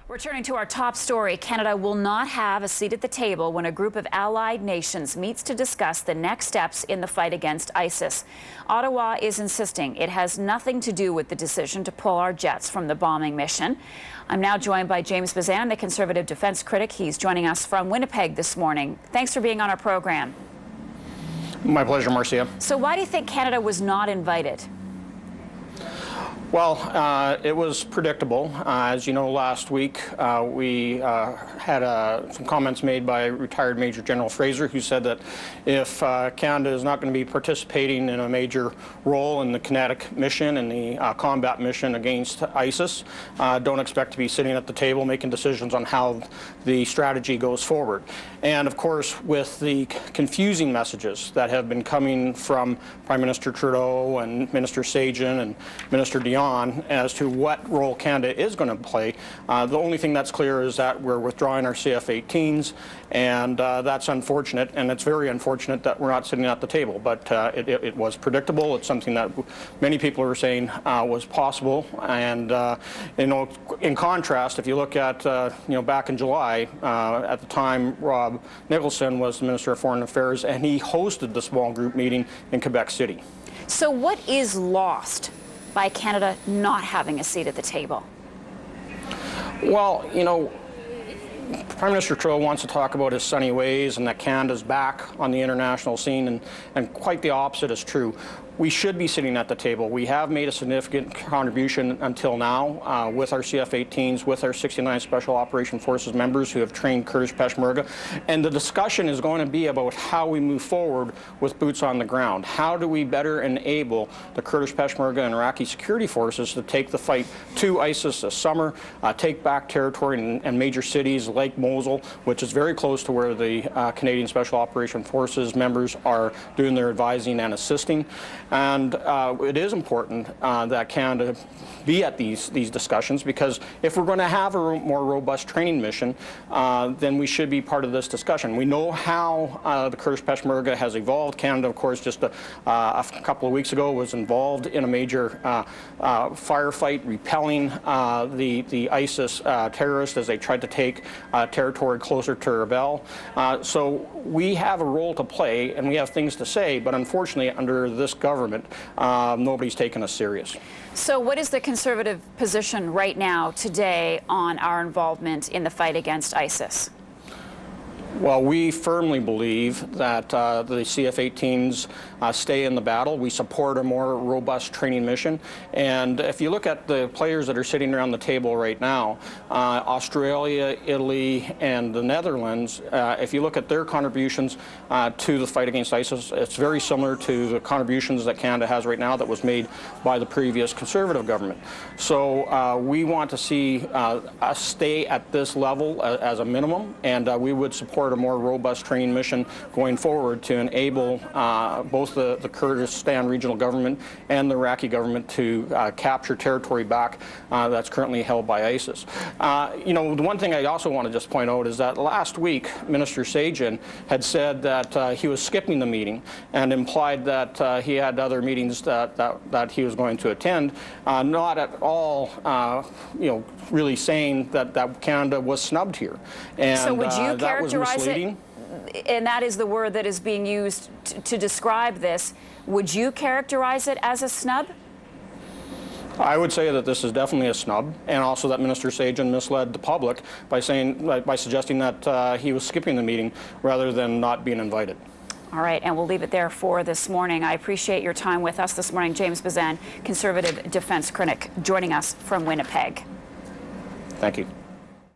Returning to our top story, Canada will not have a seat at the table when a group of allied nations meets to discuss the next steps in the fight against ISIS. Ottawa is insisting it has nothing to do with the decision to pull our jets from the bombing mission. I'm now joined by James Bezan, the Conservative defense critic. He's joining us from Winnipeg this morning. Thanks for being on our program. My pleasure, Marcia. So why do you think Canada was not invited? Well, it was predictable. As you know, last week we had some comments made by retired Major General Fraser, who said that if Canada is not going to be participating in a major role in the kinetic mission and the combat mission against ISIS, don't expect to be sitting at the table making decisions on how the strategy goes forward. And of course, with the confusing messages that have been coming from Prime Minister Trudeau and Minister Sajjan and Minister Dion as to what role Canada is going to play, the only thing that's clear is that we're withdrawing our CF-18s, and that's unfortunate, and it's very unfortunate that we're not sitting at the table. But it was predictable. It's something that many people are saying was possible. And you know, in contrast, if you look at back in July, at the time Rob Nicholson was the Minister of Foreign Affairs, and he hosted the small group meeting in Quebec City. So what is lost by Canada not having a seat at the table? Well, you know, Prime Minister Trudeau wants to talk about his sunny ways and that Canada's back on the international scene, and quite the opposite is true. We should be sitting at the table. We have made a significant contribution until now with our CF-18s, with our 69 Special Operation Forces members who have trained Kurdish Peshmerga. And the discussion is going to be about how we move forward with boots on the ground. How do we better enable the Kurdish Peshmerga and Iraqi security forces to take the fight to ISIS this summer, take back territory in major cities like Mosul, which is very close to where the Canadian Special Operation Forces members are doing their advising and assisting. And it is important that Canada be at these discussions, because if we're going to have a more robust training mission, then we should be part of this discussion. We know how the Kurdish Peshmerga has evolved. Canada, of course, just a couple of weeks ago was involved in a major firefight repelling the ISIS terrorists as they tried to take territory closer to Erbil. So we have a role to play and we have things to say, but unfortunately under this government, nobody's taken us serious. So what is the Conservative position right now, today, on our involvement in the fight against ISIS? Well, we firmly believe that the CF-18s stay in the battle. We support a more robust training mission. And if you look at the players that are sitting around the table right now, Australia, Italy, and the Netherlands, if you look at their contributions to the fight against ISIS, it's very similar to the contributions that Canada has right now that was made by the previous Conservative government. So we want to see us stay at this level as a minimum, and we would support a more robust training mission going forward to enable both the Kurdistan regional government and the Iraqi government to capture territory back that's currently held by ISIS. You know, the one thing I also want to just point out is that last week Minister Sajjan had said that he was skipping the meeting and implied that he had other meetings that he was going to attend, not at all really saying that Canada was snubbed here. And so would you characterize it, and that is the word that is being used to describe this, would you characterize it as a snub? I would say that this is definitely a snub, and also that Minister Sajjan misled the public by suggesting that he was skipping the meeting rather than not being invited. All right, and we'll leave it there for this morning. I appreciate your time with us this morning. James Bezan, Conservative defense critic, joining us from Winnipeg. Thank you.